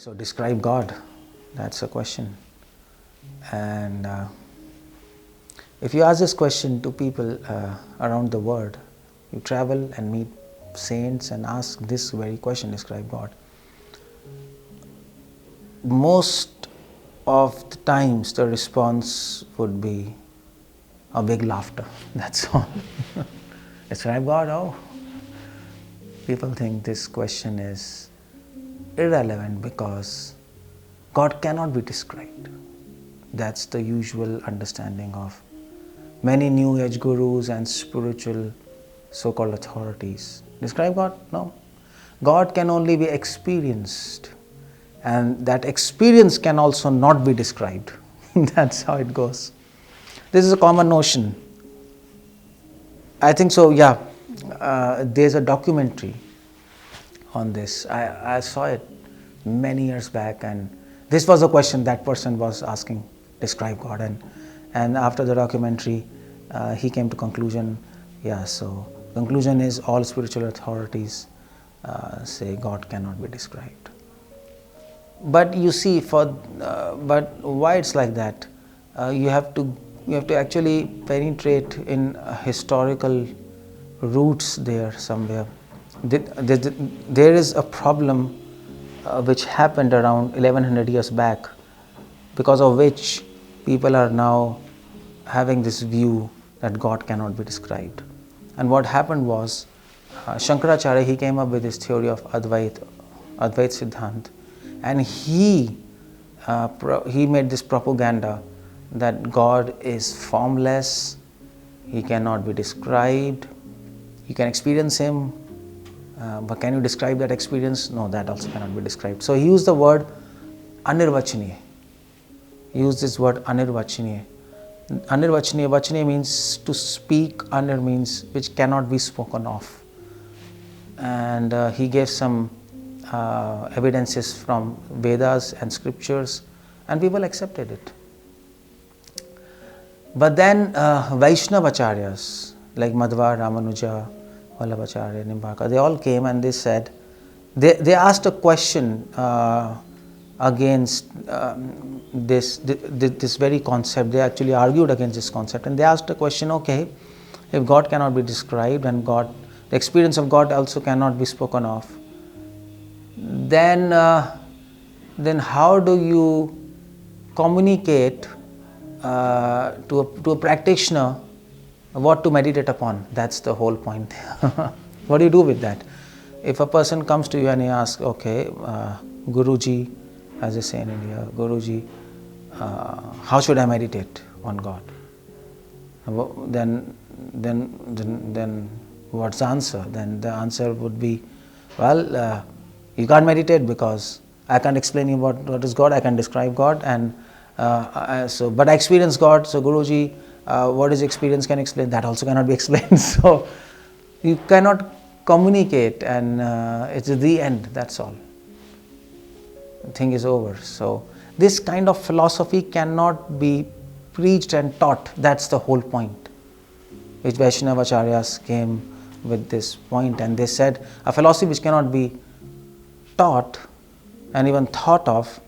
so describe God. That's a question. And if you ask this question to people around the world, you travel and meet saints and ask this very question, describe God. Most of the times the response would be a big laughter. That's all. Describe God? Oh. People think this question is irrelevant because God cannot be described. That's the usual understanding of many New Age gurus and spiritual so-called authorities. Describe God? No. God can only be experienced, and that experience can also not be described. That's how it goes. This is a common notion. I think so, yeah. There's a documentary on this. I saw it many years back, and this was a question that person was asking, describe God. And after the documentary, he came to conclusion, yeah, so conclusion is all spiritual authorities say God cannot be described. But you see, but why it's like that? You have to actually penetrate in historical roots there somewhere. There is a problem which happened around 1100 years back, because of which people are now having this view that God cannot be described. And what happened was, Shankaracharya, he came up with this theory of Advait Siddhant, and he made this propaganda that God is formless, he cannot be described, you can experience him, but can you describe that experience? No, that also cannot be described. So he used the word anirvachaniya. He used this word anirvachaniya. Vachaniya means to speak, anir means which cannot be spoken of. And he gave some evidences from Vedas and scriptures, and people accepted it. But then Vaishnavacharyas like Madhva, Ramanuja, Vallabhacharya, Nimbaka, they all came and they said, they asked a question against this very concept. They actually argued against this concept, and they asked a question, okay, if God cannot be described and the experience of God also cannot be spoken of, then how do you communicate to a practitioner what to meditate upon? That's the whole point. What do you do with that? If a person comes to you and he asks, okay, Guruji, as they say in India, Guruji, how should I meditate on God? Then what's the answer? Then the answer would be, well, you can't meditate because I can't explain you what is God. I can describe God, and but I experience God. So Guruji, what is experience can explain? That also cannot be explained. So you cannot communicate, and it's the end. That's all. The thing is over. So this kind of philosophy cannot be preached and taught. That's the whole point. Which Vaishnavacharyas came with this point, and they said a philosophy which cannot be taught and even thought of,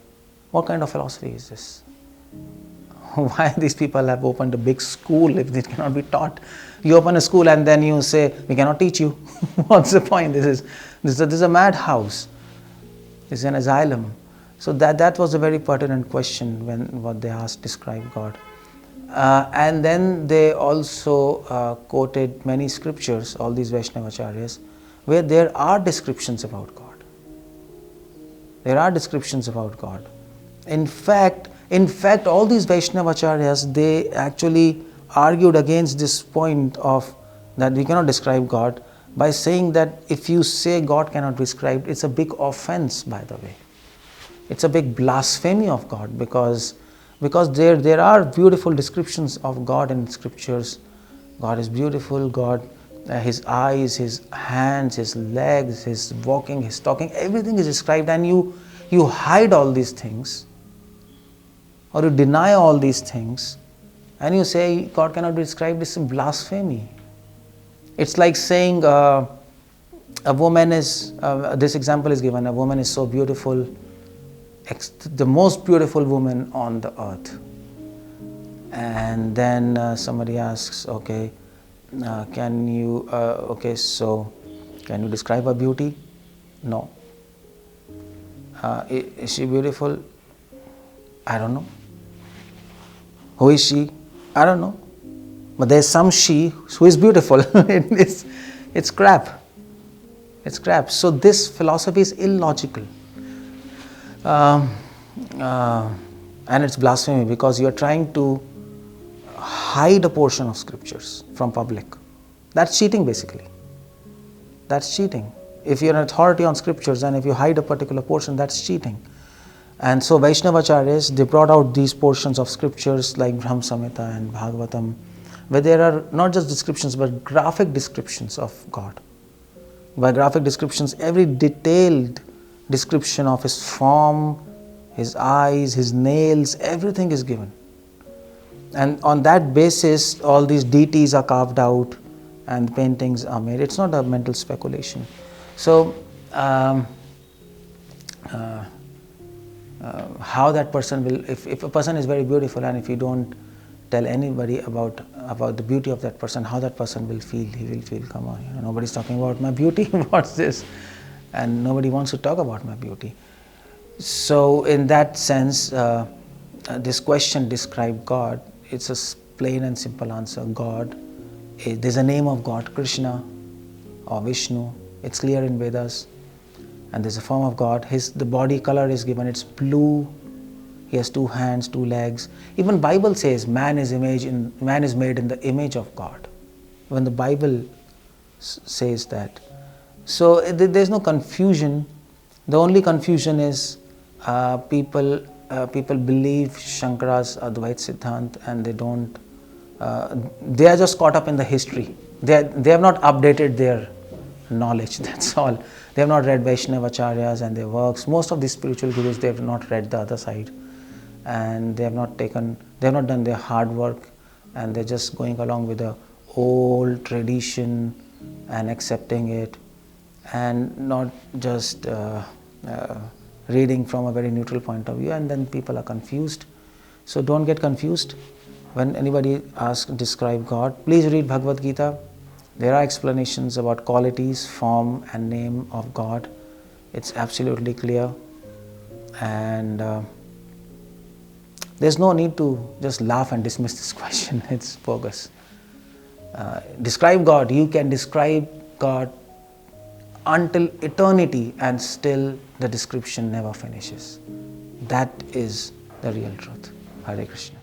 what kind of philosophy is this? Why these people have opened a big school if it cannot be taught? You open a school and then you say, we cannot teach you. What's the point? This is a madhouse. This is an asylum. So that was a very pertinent question when what they asked, describe God. And then they also quoted many scriptures, all these Vaishnavacharyas, where there are descriptions about God. There are descriptions about God. In fact, all these Vaishnavacharyas, they actually argued against this point of that we cannot describe God by saying that if you say God cannot be described, it's a big offense, by the way. It's a big blasphemy of God, because there are beautiful descriptions of God in scriptures. God is beautiful, God, his eyes, his hands, his legs, his walking, his talking, everything is described, and you hide all these things, or you deny all these things, and you say God cannot be described. It's a blasphemy. It's like saying a woman is, this example is given, a woman is so beautiful the most beautiful woman on the earth. And then somebody asks, okay, can you describe her beauty? No. Is she beautiful? I don't know. Who is she? I don't know. But there's some she who is beautiful. It's crap. It's crap. So this philosophy is illogical. And it's blasphemy, because you are trying to hide a portion of scriptures from public. That's cheating, basically. That's cheating. If you're an authority on scriptures and if you hide a particular portion, that's cheating. And so Vaishnavacharyas, they brought out these portions of scriptures like Brahma Samhita and Bhagavatam, where there are not just descriptions but graphic descriptions of God. By graphic descriptions, every detailed description of His form, His eyes, His nails, everything is given. And on that basis, all these deities are carved out and paintings are made. It's not a mental speculation. So, how that person will, if a person is very beautiful and if you don't tell anybody about the beauty of that person, how that person will feel? He will feel, come on, nobody's talking about my beauty, what's this? And nobody wants to talk about my beauty. So in that sense, this question, describe God, it's a plain and simple answer. God, there's a name of God, Krishna or Vishnu, it's clear in Vedas. And there's a form of God. The body color is given, it's blue. He has 2 hands, 2 legs. Even Bible says man is made in the image of God. When the Bible says that. So there's no confusion. The only confusion is people believe Shankara's Advait Siddhant and they don't. They are just caught up in the history. They have not updated their knowledge. That's all. They have not read Vaishnavacharyas and their works. Most of these spiritual gurus, they have not read the other side, and they have not done their hard work, and they're just going along with the old tradition and accepting it, and not just reading from a very neutral point of view, and then people are confused. So don't get confused. When anybody asks, describe God, please read Bhagavad Gita. There are explanations about qualities, form and name of God. It's absolutely clear. And there's no need to just laugh and dismiss this question. It's bogus. Describe God. You can describe God until eternity and still the description never finishes. That is the real truth. Hare Krishna.